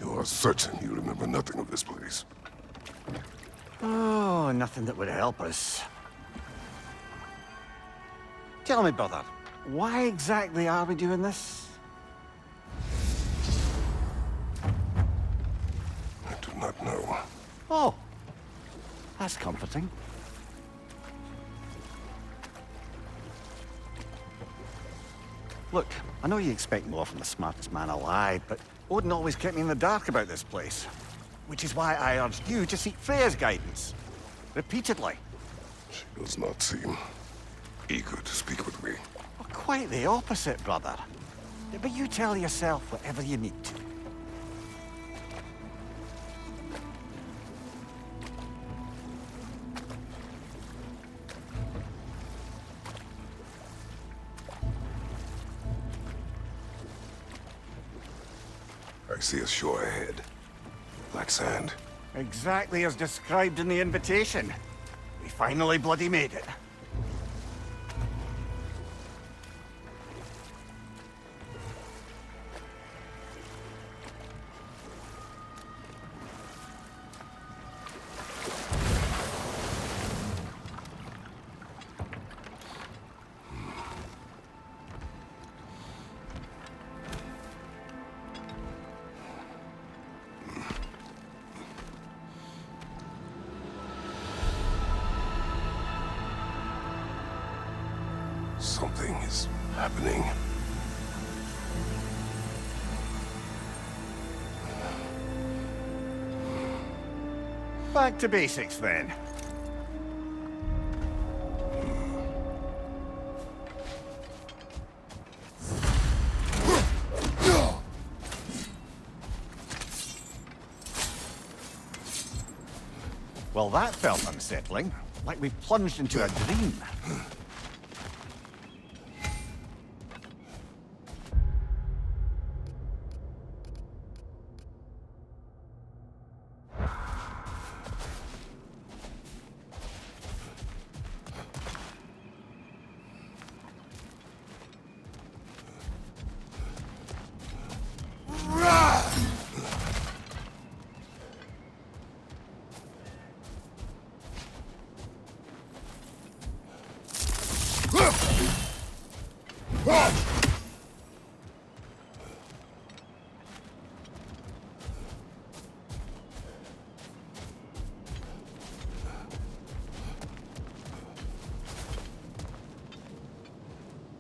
You are certain you remember nothing of this place? Oh, nothing that would help us. Tell me, brother, why exactly are we doing this? I do not know. Oh, that's comforting. Look, I know you expect more from the smartest man alive, but Odin always kept me in the dark about this place. Which is why I urged you to seek Freya's guidance. Repeatedly. She does not seem eager to speak with me. Well, quite the opposite, brother. But you tell yourself whatever you need to. I see a shore ahead. Black sand. Exactly as described in the invitation. We finally bloody made it. Something is happening. Back to basics, then. Well, that felt unsettling. Like we plunged into a dream.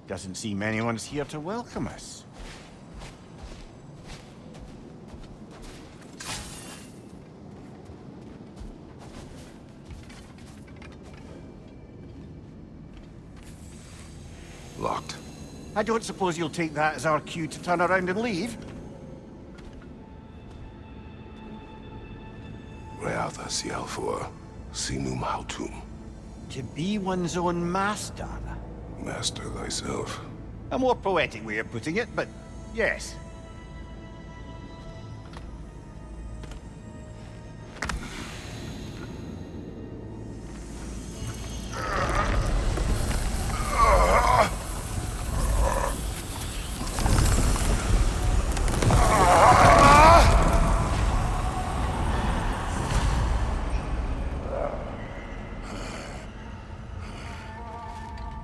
Doesn't seem anyone's here to welcome us. Locked. I don't suppose you'll take that as our cue to turn around and leave? Reatha Sialfor, Sinum Hautum. To be one's own master. Master thyself. A more poetic way of putting it, but yes.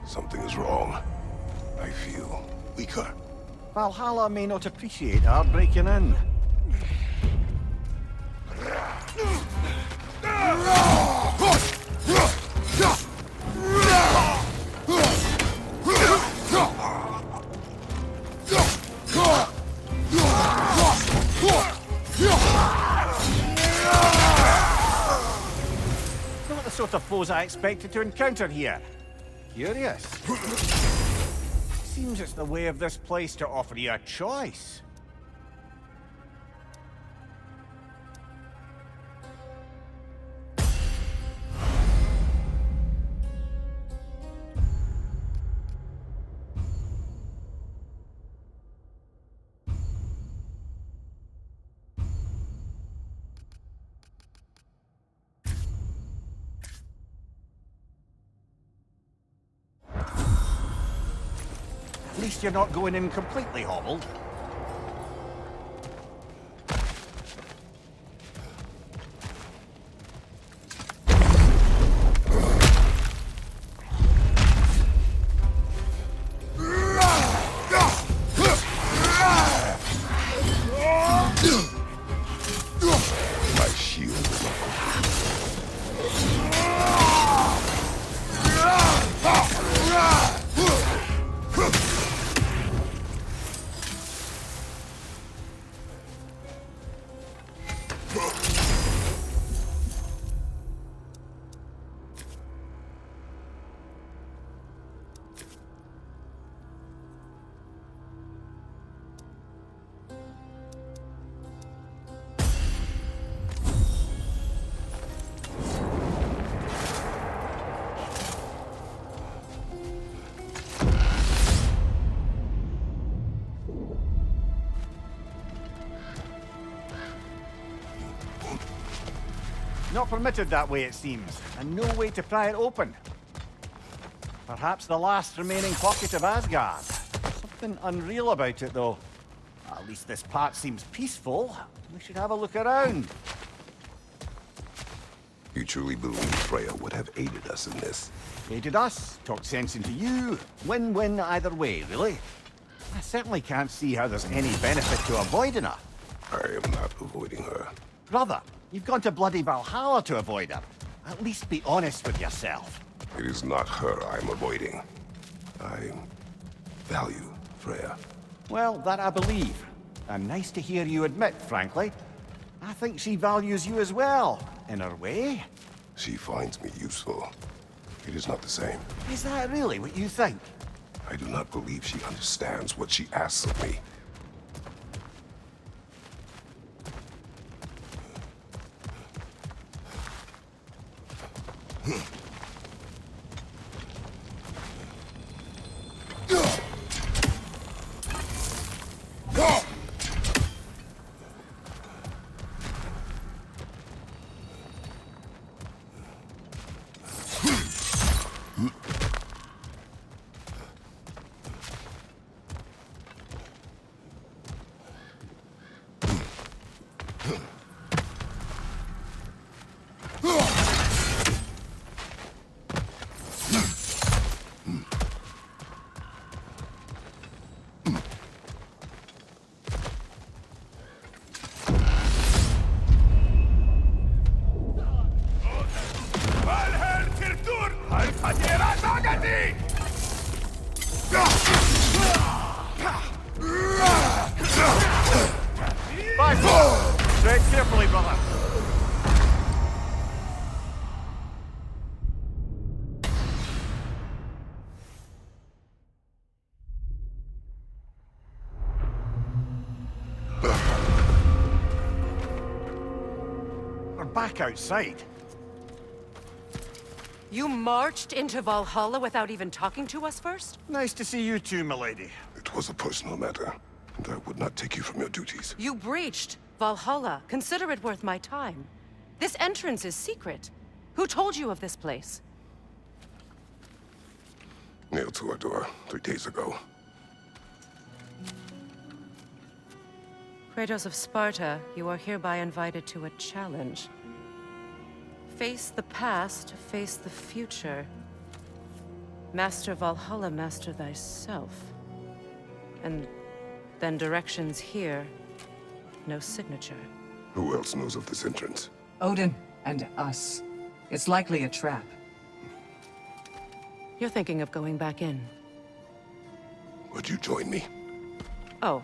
Something is wrong. I feel weaker. Valhalla may not appreciate our breaking in. Not the sort of foes I expected to encounter here. Curious. Seems it's the way of this place to offer you a choice. At least you're not going in completely hobbled. Not permitted that way, it seems, and no way to pry it open. Perhaps the last remaining pocket of Asgard. Something unreal about it, though. At least this part seems peaceful. We should have a look around. You truly believe Freya would have aided us in this? Aided us, talked sense into you. Win-win either way, really. I certainly can't see how there's any benefit to avoiding her. I am not avoiding her. Brother, you've gone to bloody Valhalla to avoid her. At least be honest with yourself. It is not her I'm avoiding. I value Freya. Well, that I believe. And nice to hear you admit, frankly. I think she values you as well, in her way. She finds me useful. It is not the same. Is that really what you think? I do not believe she understands what she asks of me. Tread carefully, brother. We're back outside. You marched into Valhalla without even talking to us first? Nice to see you too, milady. It was a personal matter, and I would not take you from your duties. You breached Valhalla. Consider it worth my time. This entrance is secret. Who told you of this place? Nailed to our door 3 days ago. Kratos of Sparta, you are hereby invited to a challenge. Face the past, face the future. Master Valhalla, master thyself. And then directions here, no signature. Who else knows of this entrance? Odin and us. It's likely a trap. You're thinking of going back in. Would you join me? Oh,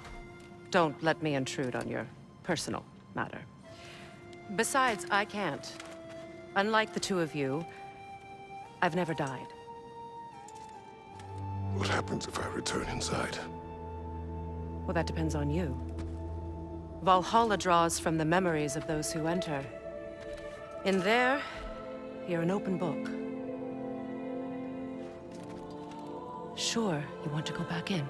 don't let me intrude on your personal matter. Besides, I can't. Unlike the two of you, I've never died. What happens if I return inside? Well, that depends on you. Valhalla draws from the memories of those who enter. In there, you're an open book. Sure, you want to go back in.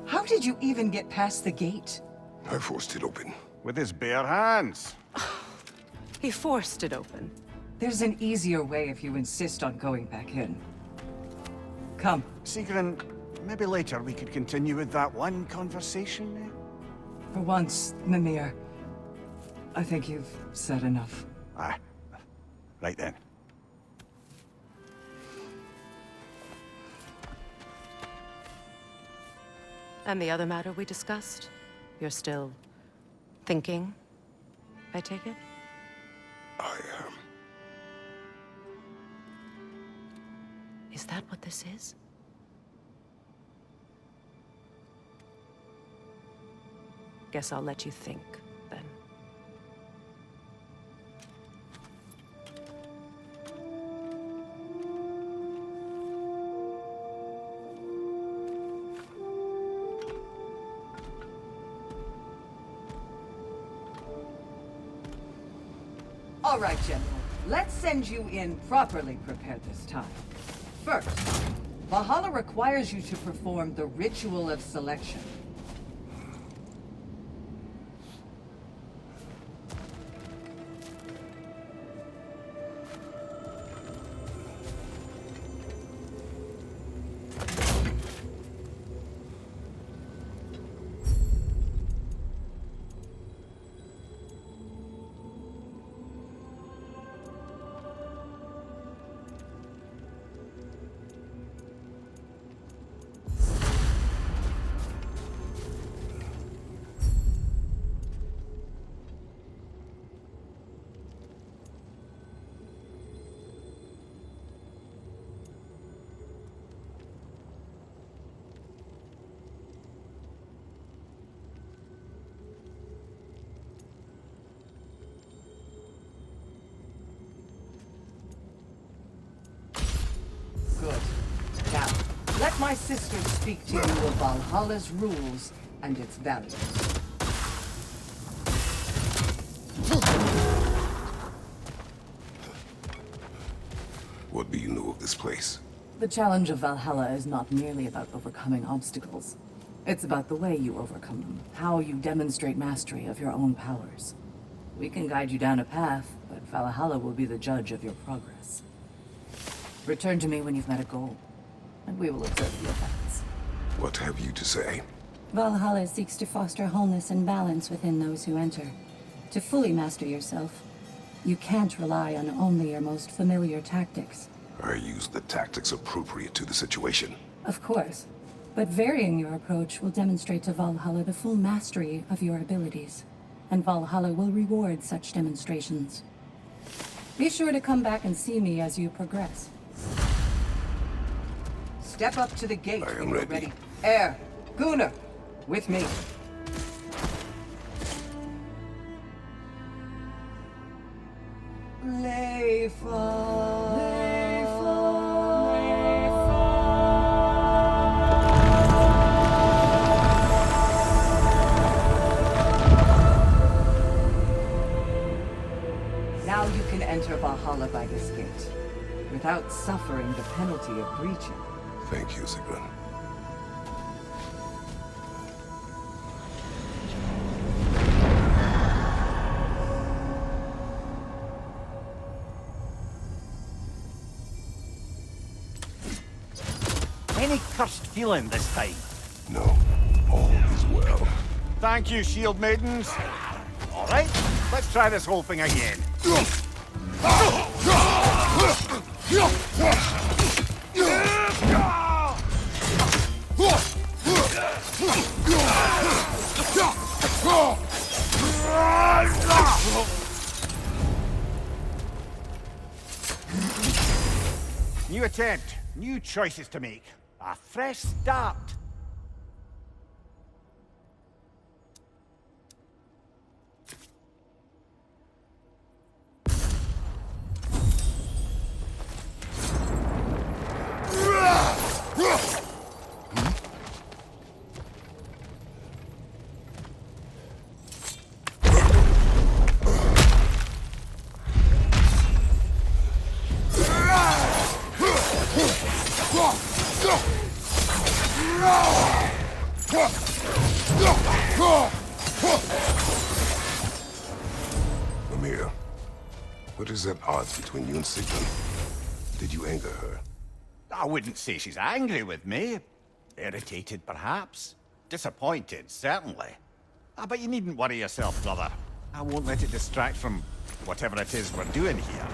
How did you even get past the gate? I forced it open. With his bare hands. He forced it open. There's an easier way if you insist on going back in. Come. Sigrun, maybe later we could continue with that one conversation. For once, Mimir, I think you've said enough. Aye. Right then. And the other matter we discussed? You're still thinking, I take it? I am. Is that what this is? Guess I'll let you think, then. All right, General. Let's send you in properly prepared this time. First, Valhalla requires you to perform the Ritual of Selection. my sisters speak to you of Valhalla's rules and its values. What do you know of this place? The challenge of Valhalla is not merely about overcoming obstacles. It's about the way you overcome them, how you demonstrate mastery of your own powers. We can guide you down a path, but Valhalla will be the judge of your progress. Return to me when you've met a goal, and we will observe the effects. What have you to say? Valhalla seeks to foster wholeness and balance within those who enter. To fully master yourself, you can't rely on only your most familiar tactics. I use the tactics appropriate to the situation. Of course, but varying your approach will demonstrate to Valhalla the full mastery of your abilities, and Valhalla will reward such demonstrations. Be sure to come back and see me as you progress. Step up to the gate I when am you're ready. Air, Gunnar, with me. Now you can enter Valhalla by this gate, without suffering the penalty of breaching. Thank you, Sigrun. Any cursed feeling this time? No, all is well. Thank you, shield maidens. All right, let's try this whole thing again. New attempt, new choices to make. A fresh start. Amir, what is that odds between you and Sigrun? Did you anger her? I wouldn't say she's angry with me. Irritated, perhaps. Disappointed, certainly. But you needn't worry yourself, brother. I won't let it distract from whatever it is we're doing here.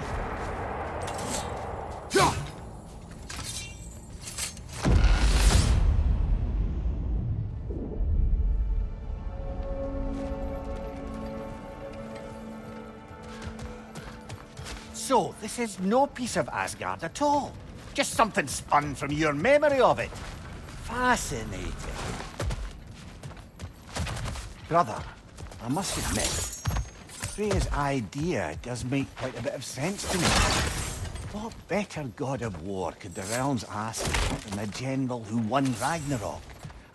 So, this is no piece of Asgard at all. Just something spun from your memory of it. Fascinating. Brother, I must admit, Freya's idea does make quite a bit of sense to me. What better god of war could the realms ask than the general who won Ragnarok,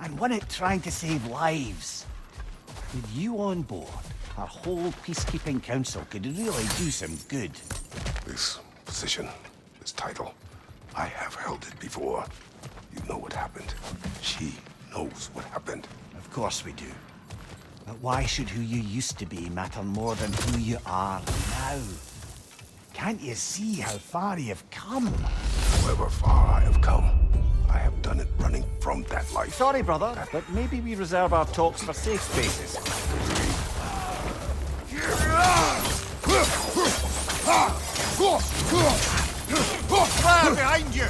and won it trying to save lives? With you on board, our whole peacekeeping council could really do some good. This position, this title, I have held it before. You know what happened. She knows what happened. Of course we do. But why should who you used to be matter more than who you are now? Can't you see how far you've come? However far I have come, I have done it running from that life. Sorry, brother, but maybe we reserve our talks for safe spaces. Fire behind you!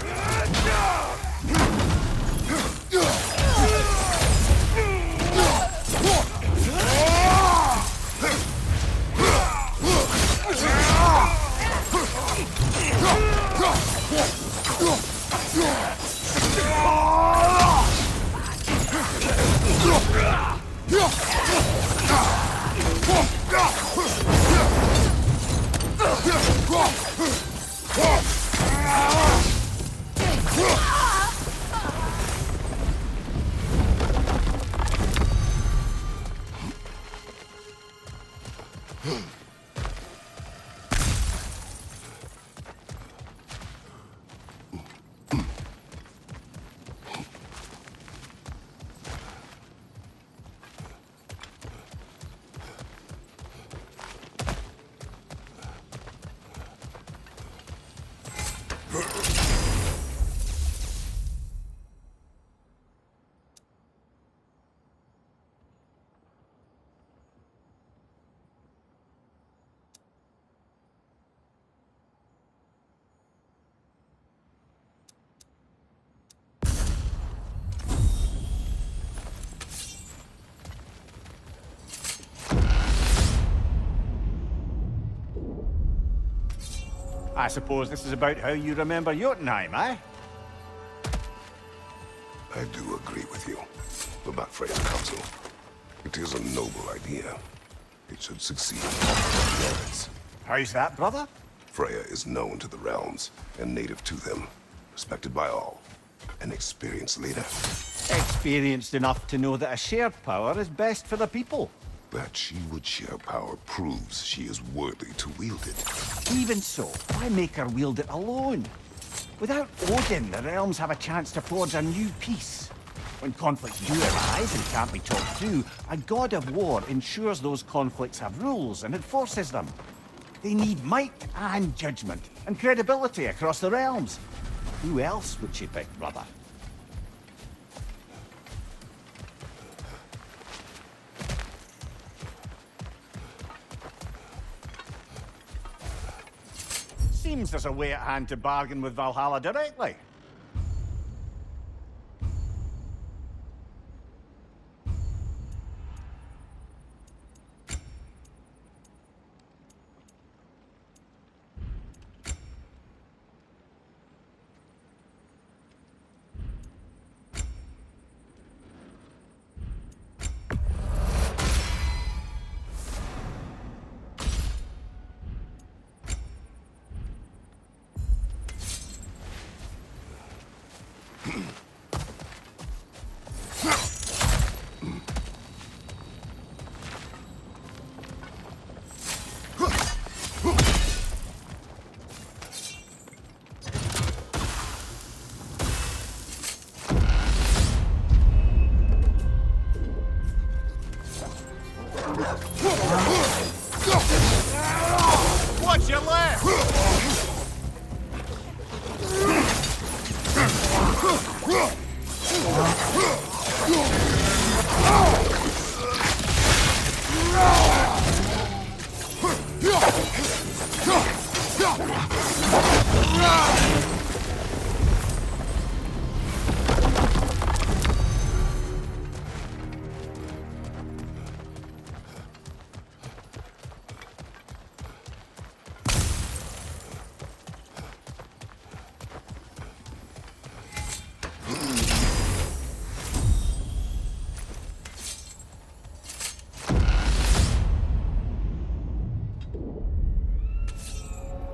I suppose this is about how you remember Jotunheim, eh? I do agree with you about Freya's council. It is a noble idea. It should succeed on its merits. How's that, brother? Freya is known to the realms and native to them, respected by all. An experienced leader. Experienced enough to know that a shared power is best for the people. That she would share power proves she is worthy to wield it. Even so, why make her wield it alone? Without Odin, the realms have a chance to forge a new peace. When conflicts do arise and can't be talked through, a god of war ensures those conflicts have rules and enforces them. They need might and judgment and credibility across the realms. Who else would she pick, brother? Seems there's a way at hand to bargain with Valhalla directly. Watch your left!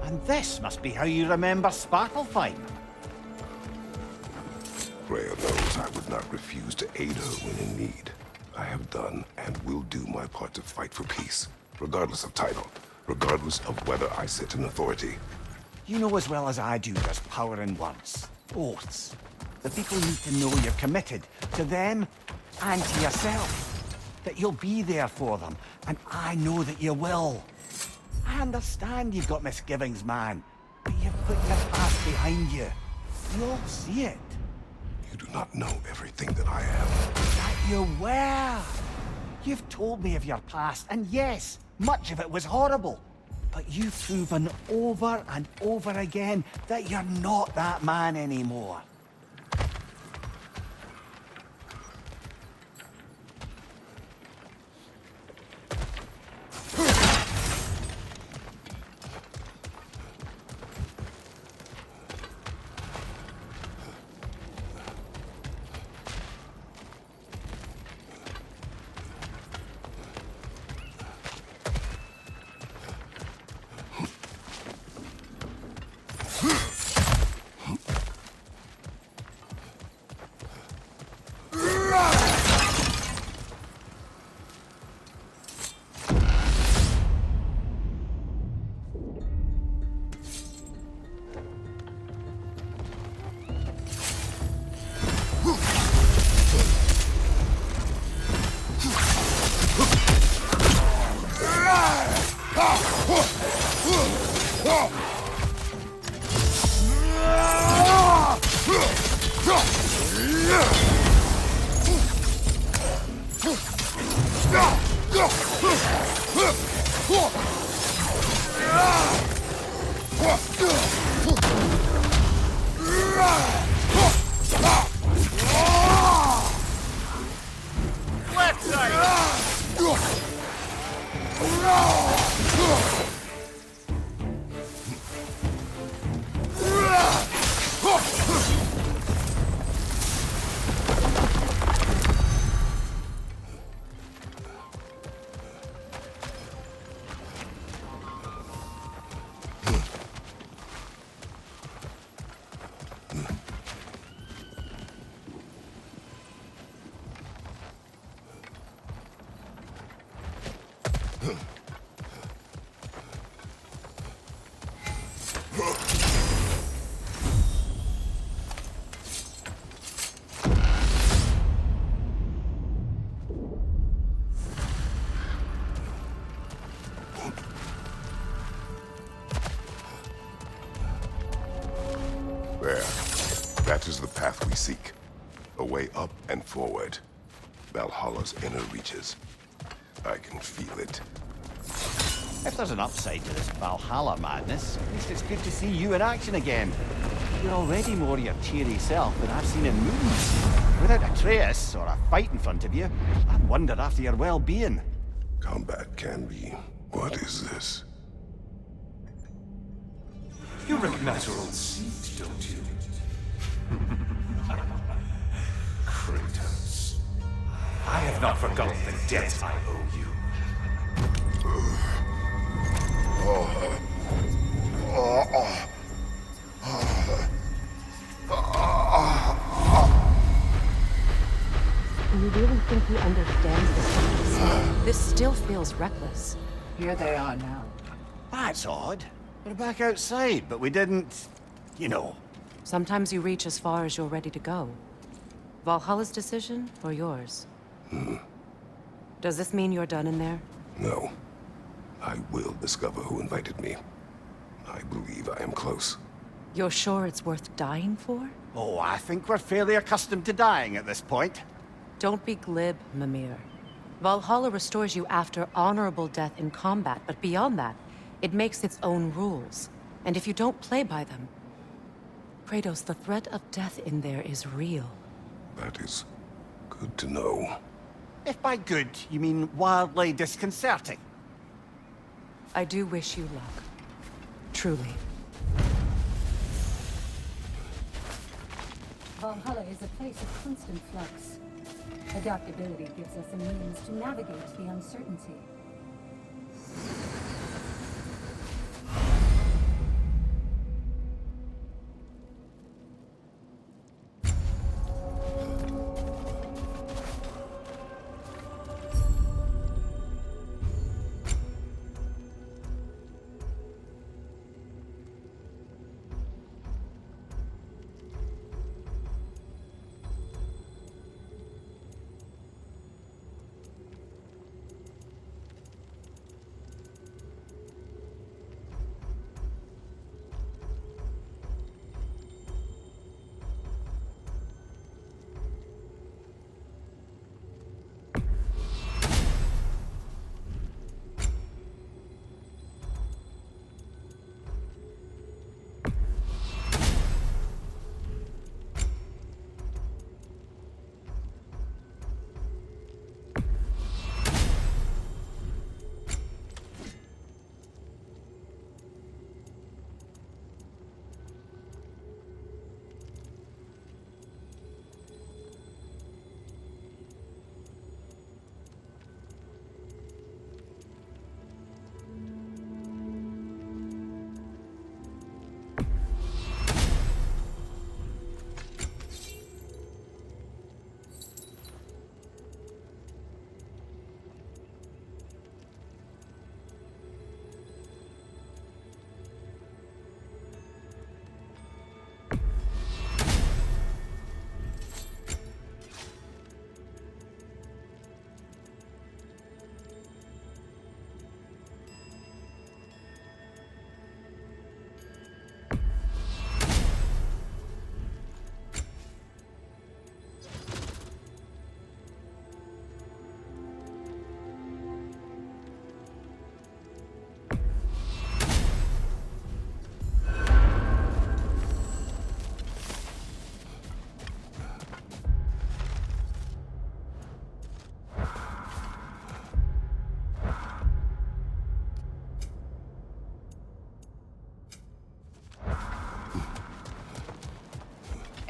And this must be how you remember Svartalfheim. Freya knows I would not refuse to aid her when in need. I have done and will do my part to fight for peace, regardless of title, regardless of whether I sit in authority. You know as well as I do there's power in words, oaths. The people need to know you're committed to them and to yourself. That you'll be there for them, and I know that you will. I understand you've got misgivings, man, but you've put your past behind you. You'll see it. You do not know everything that I am. That you were. You've told me of your past, and yes, much of it was horrible. But you've proven over and over again that you're not that man anymore. There. That is the path we seek. A way up and forward. Valhalla's inner reaches. I can feel it. If there's an upside to this Valhalla madness, at least it's good to see you in action again. You're already more your cheery self than I've seen in movies. Without Atreus or a fight in front of you, I wonder after your well-being. Combat can be... What is this? You recognize your old seat, don't you? Kratos. I have not forgotten the debt I owe you. Do you really think he understands this? This still feels reckless. Here they are now. That's odd. We're back outside, but we didn't... you know. Sometimes you reach as far as you're ready to go. Valhalla's decision, or yours? Does this mean you're done in there? No. I will discover who invited me. I believe I am close. You're sure it's worth dying for? Oh, I think we're fairly accustomed to dying at this point. Don't be glib, Mimir. Valhalla restores you after honorable death in combat, but beyond that, it makes its own rules. And if you don't play by them... Kratos, the threat of death in there is real. That is good to know. If by good, you mean wildly disconcerting. I do wish you luck. Truly. Valhalla is a place of constant flux. Adaptability gives us a means to navigate the uncertainty.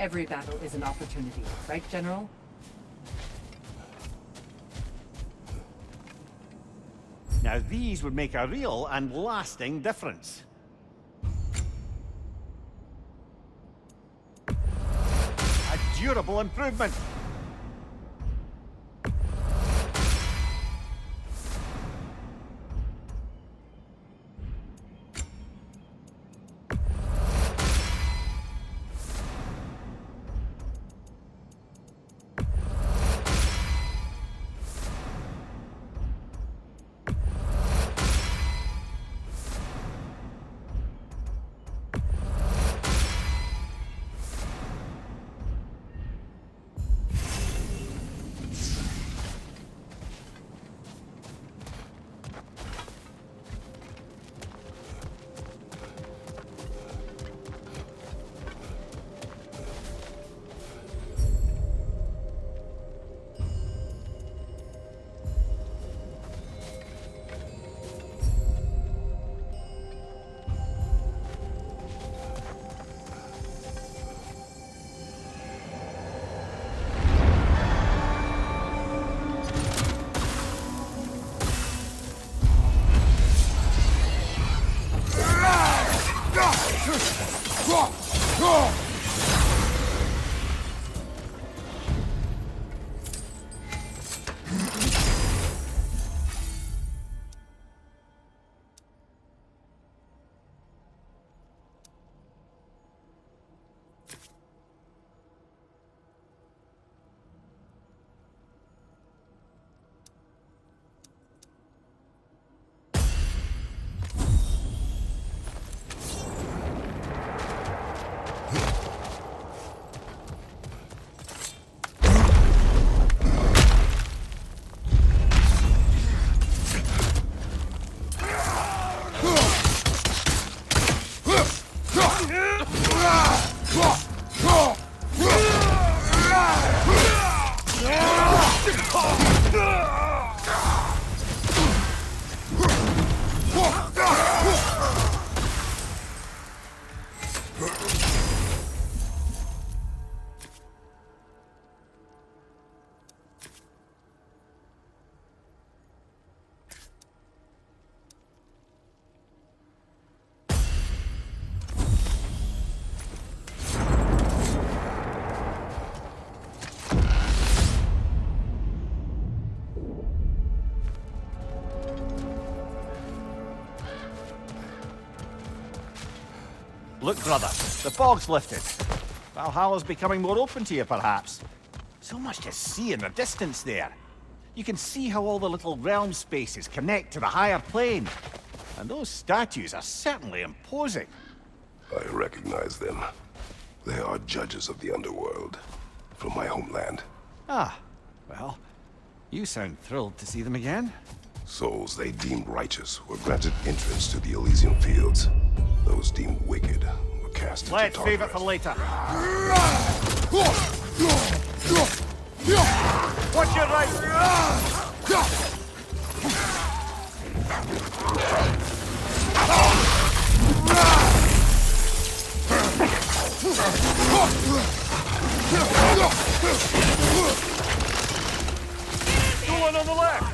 Every battle is an opportunity, right, General? Now these would make a real and lasting difference. A durable improvement. Look, brother, the fog's lifted. Valhalla's becoming more open to you, perhaps. So much to see in the distance there. You can see how all the little realm spaces connect to the higher plane. And those statues are certainly imposing. I recognize them. They are judges of the underworld, from my homeland. Ah, well, you sound thrilled to see them again. Souls they deemed righteous were granted entrance to the Elysian fields. Those deemed wicked were cast into Let's save it torment. for later. Watch your right! Go on the left!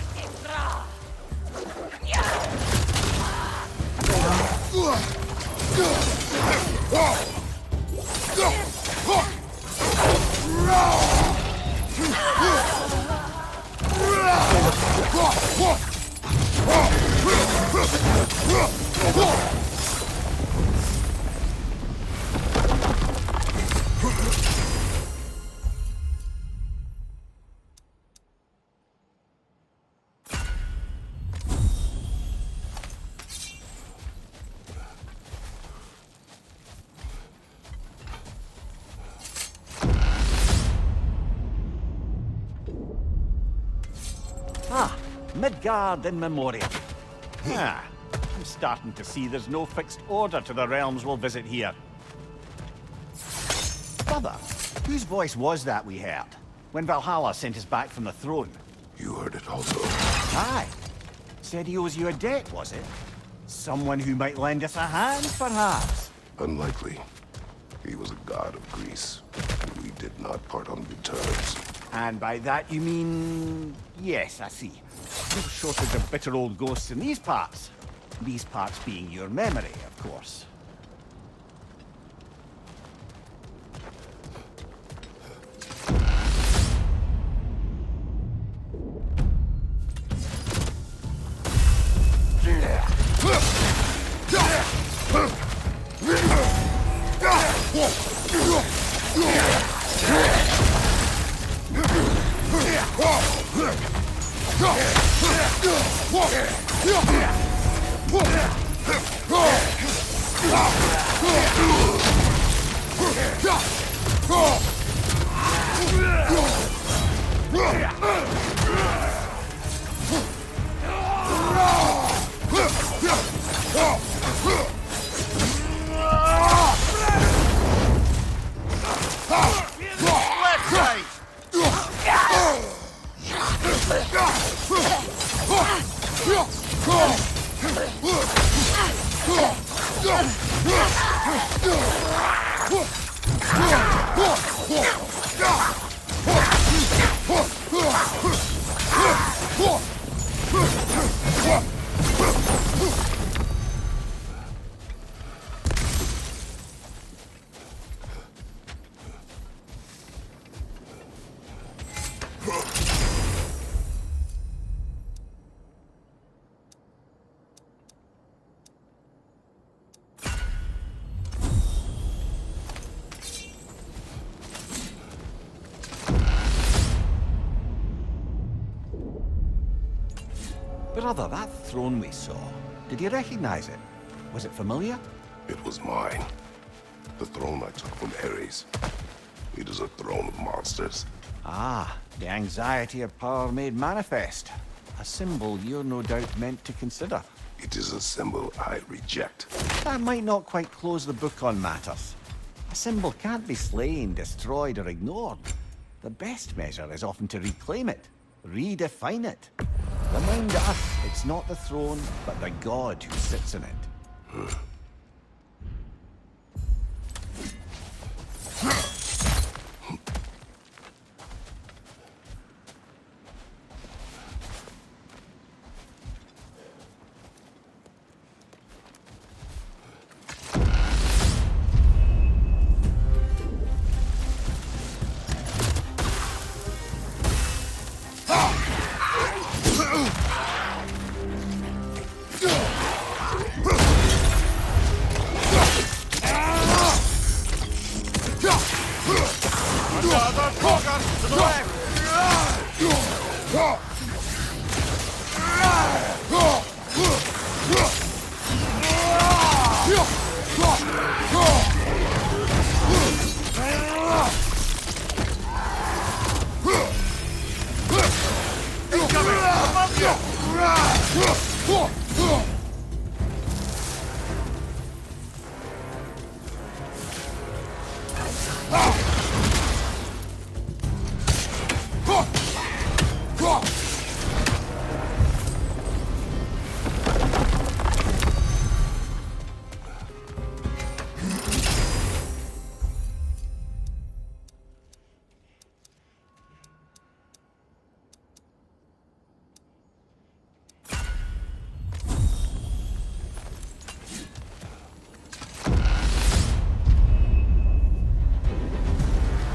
Ah, Midgard in memoriam. Ah, I'm starting to see there's no fixed order to the realms we'll visit here. Brother, whose voice was that we heard when Valhalla sent us back from the throne? You heard it also. Aye. Said he owes you a debt, was it? Someone who might lend us a hand, perhaps? Unlikely. He was a god of Greece. did not part on good terms. And by that you mean... Yes, I see. No shortage of bitter old ghosts in these parts. These parts being your memory, of course. Brother, that throne we saw, did you recognize it? Was it familiar? It was mine. The throne I took from Ares. It is a throne of monsters. Ah, the anxiety of power made manifest. A symbol you're no doubt meant to consider. It is a symbol I reject. That might not quite close the book on matters. A symbol can't be slain, destroyed, or ignored. The best measure is often to reclaim it, redefine it. Remind us it's not the throne, but the god who sits in it.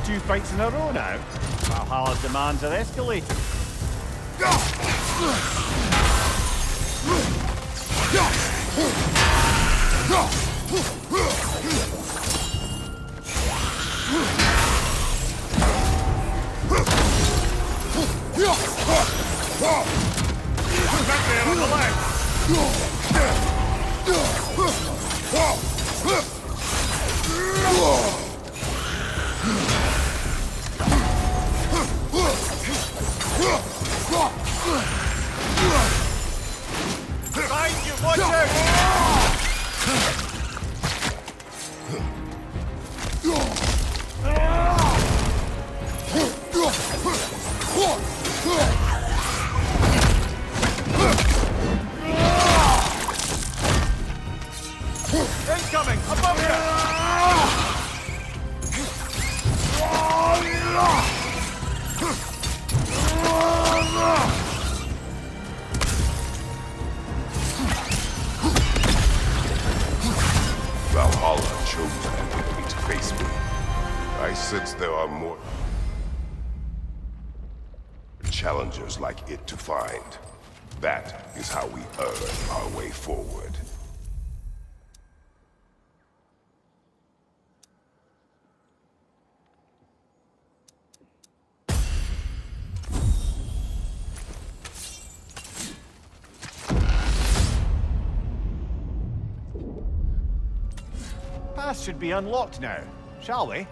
Two fights in a row now. Valhalla's demands are escalating. Back on the left. Behind you, watch out! Incoming! Above you! challengers like it to find. That is how we earn our way forward. Path should be unlocked now, shall we?